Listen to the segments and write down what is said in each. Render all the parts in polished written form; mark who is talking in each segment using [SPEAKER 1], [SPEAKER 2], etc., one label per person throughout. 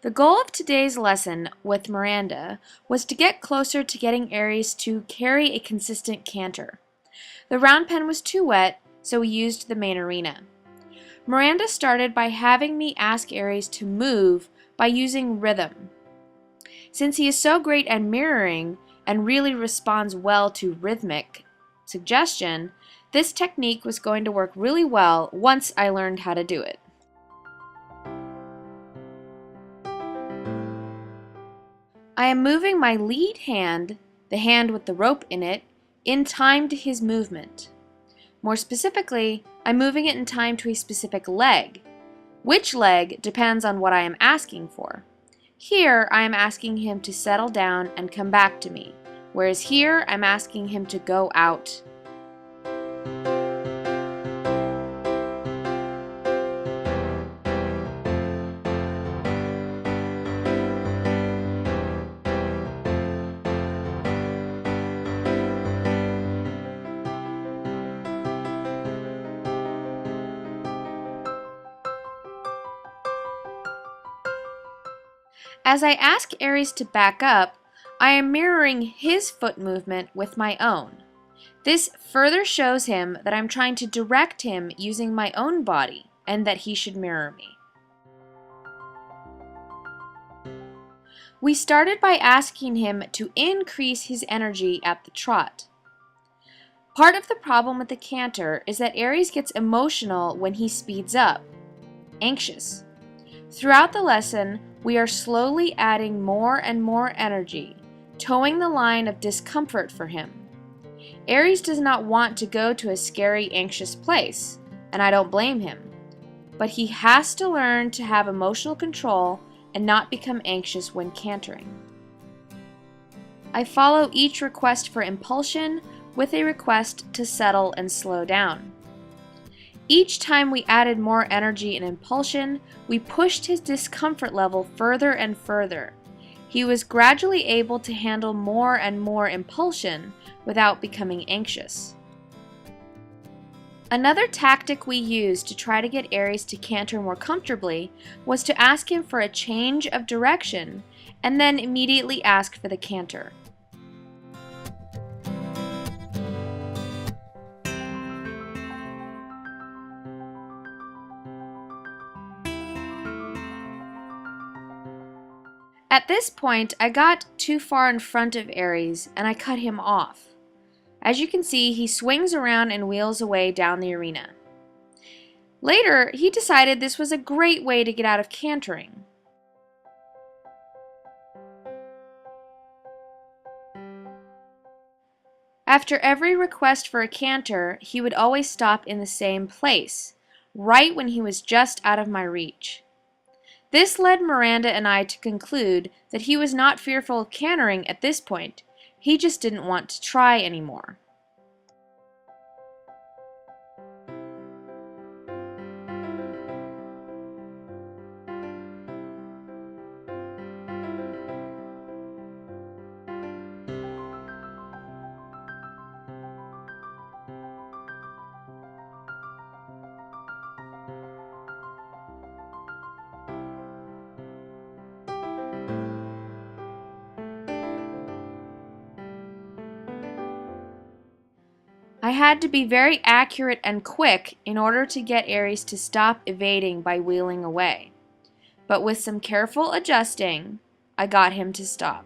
[SPEAKER 1] The goal of today's lesson with Miranda was to get closer to getting Aries to carry a consistent canter. The round pen was too wet, so we used the main arena. Miranda started by having me ask Aries to move by using rhythm. Since he is so great at mirroring and really responds well to rhythmic suggestion, this technique was going to work really well once I learned how to do it. I am moving my lead hand, the hand with the rope in it, in time to his movement. More specifically, I'm moving it in time to a specific leg. Which leg depends on what I am asking for. Here, I am asking him to settle down and come back to me, whereas here, I'm asking him to go out. As I ask Aries to back up, I am mirroring his foot movement with my own. This further shows him that I'm trying to direct him using my own body and that he should mirror me. We started by asking him to increase his energy at the trot. Part of the problem with the canter is that Aries gets emotional when he speeds up, anxious. Throughout the lesson, we are slowly adding more and more energy, towing the line of discomfort for him. Aries does not want to go to a scary, anxious place, and I don't blame him. But he has to learn to have emotional control and not become anxious when cantering. I follow each request for impulsion with a request to settle and slow down. Each time we added more energy and impulsion, we pushed his discomfort level further and further. He was gradually able to handle more and more impulsion without becoming anxious. Another tactic we used to try to get Aries to canter more comfortably was to ask him for a change of direction and then immediately ask for the canter. At this point, I got too far in front of Aries and I cut him off. As you can see, he swings around and wheels away down the arena. Later, he decided this was a great way to get out of cantering. After every request for a canter, he would always stop in the same place, right when he was just out of my reach. This led Miranda and I to conclude that he was not fearful of cantering at this point, he just didn't want to try anymore. I had to be very accurate and quick in order to get Aries to stop evading by wheeling away. But with some careful adjusting, I got him to stop.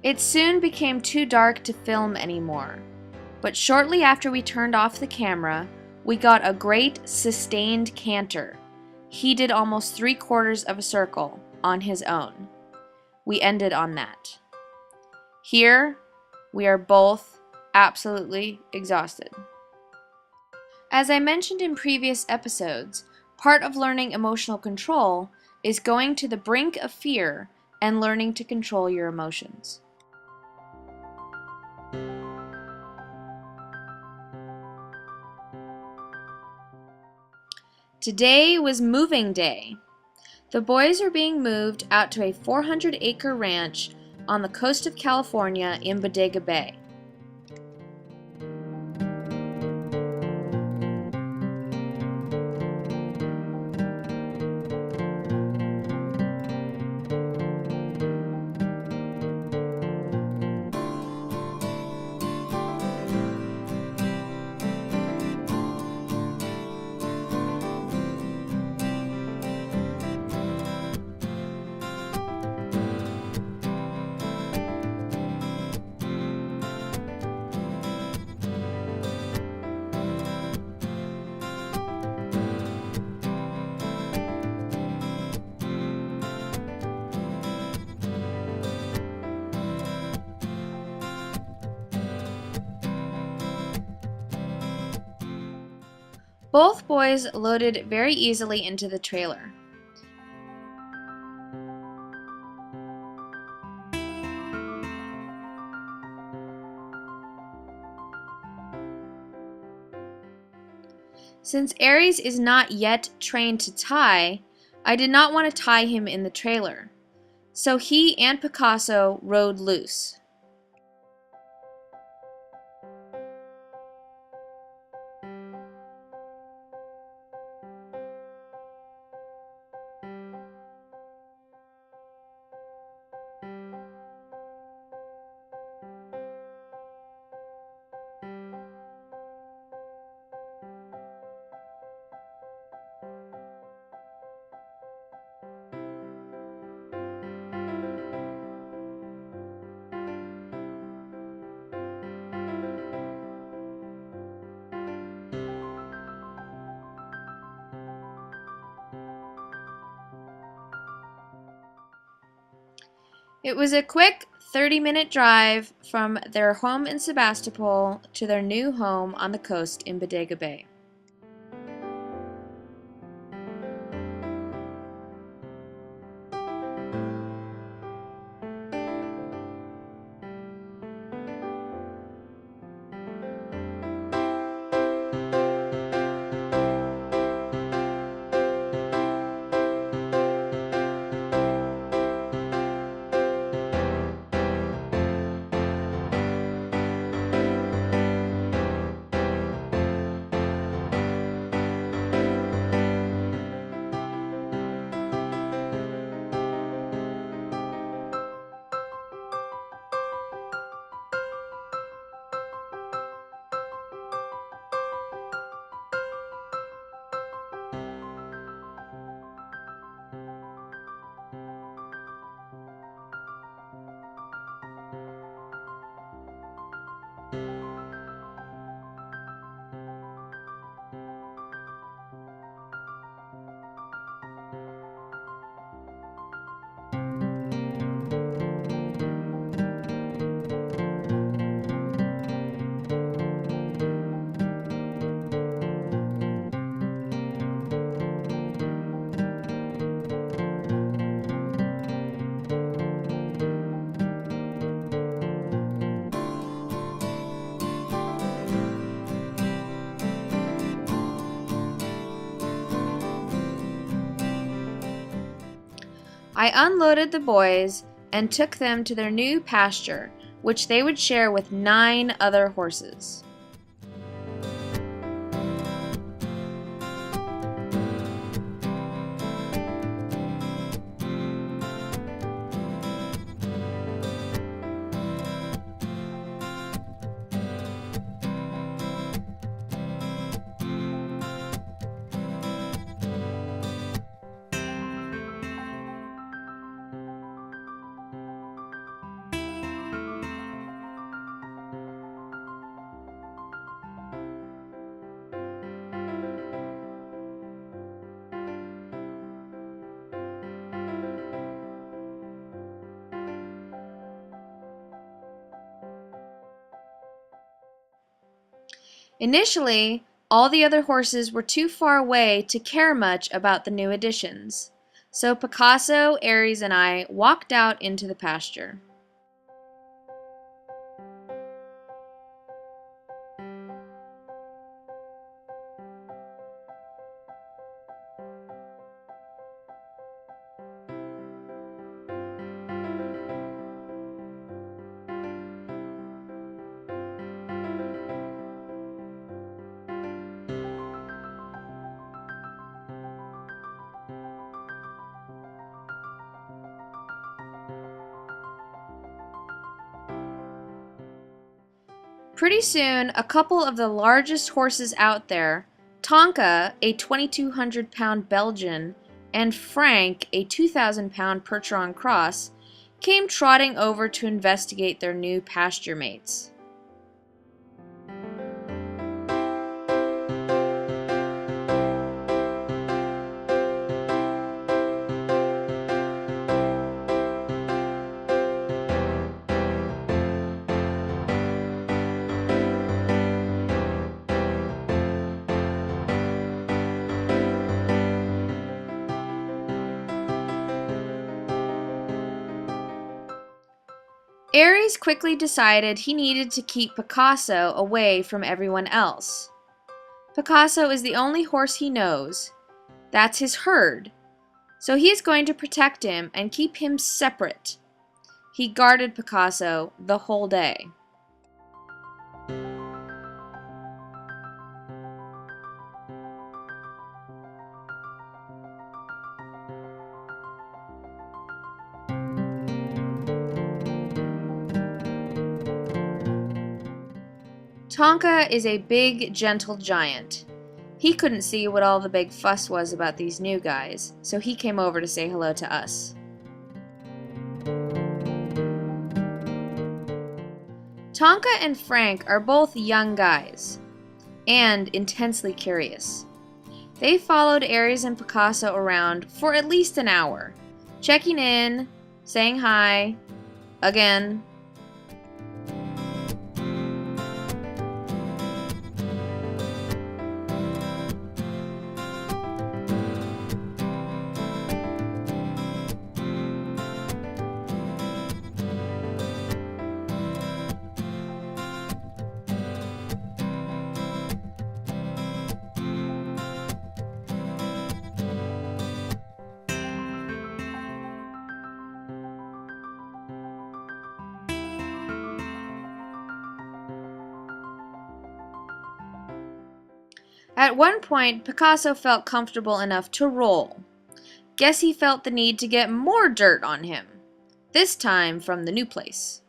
[SPEAKER 1] It soon became too dark to film anymore, but shortly after we turned off the camera, we got a great sustained canter. He did almost 3/4 of a circle on his own. We ended on that. Here, we are both absolutely exhausted. As I mentioned in previous episodes, part of learning emotional control is going to the brink of fear and learning to control your emotions. Today was moving day. The boys are being moved out to a 400-acre ranch on the coast of California in Bodega Bay. Both boys loaded very easily into the trailer. Since Aries is not yet trained to tie, I did not want to tie him in the trailer, so he and Picasso rode loose. It was a quick 30-minute drive from their home in Sebastopol to their new home on the coast in Bodega Bay. I unloaded the boys and took them to their new pasture, which they would share with 9 other horses. Initially, all the other horses were too far away to care much about the new additions, so Picasso, Aries, and I walked out into the pasture. Pretty soon, a couple of the largest horses out there, Tonka, a 2,200-pound Belgian, and Frank, a 2,000-pound Percheron Cross, came trotting over to investigate their new pasture mates. Aries quickly decided he needed to keep Picasso away from everyone else. Picasso is the only horse he knows. That's his herd. So he is going to protect him and keep him separate. He guarded Picasso the whole day. Tonka is a big, gentle giant. He couldn't see what all the big fuss was about these new guys, so he came over to say hello to us. Tonka and Frank are both young guys, and intensely curious. They followed Aries and Picasso around for at least an hour, checking in, saying hi, again. At one point, Picasso felt comfortable enough to roll. Guess he felt the need to get more dirt on him, this time from the new place.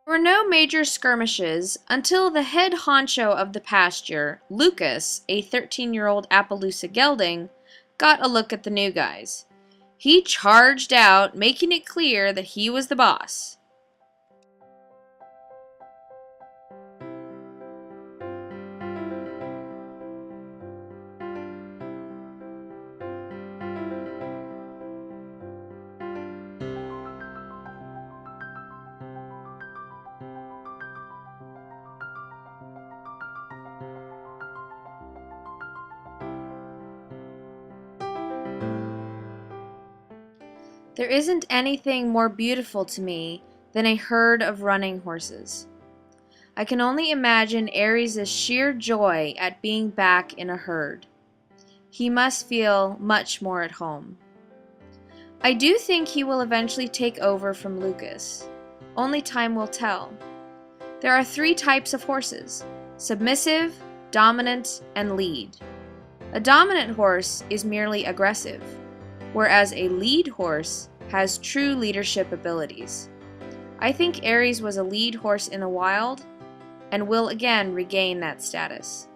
[SPEAKER 1] There were no major skirmishes until the head honcho of the pasture, Lucas, a 13-year-old Appaloosa gelding, got a look at the new guys. He charged out, making it clear that he was the boss. There isn't anything more beautiful to me than a herd of running horses. I can only imagine Aries' sheer joy at being back in a herd. He must feel much more at home. I do think he will eventually take over from Lucas. Only time will tell. There are 3 types of horses: submissive, dominant, and lead. A dominant horse is merely aggressive, whereas a lead horse has true leadership abilities. I think Aries was a lead horse in the wild and will again regain that status.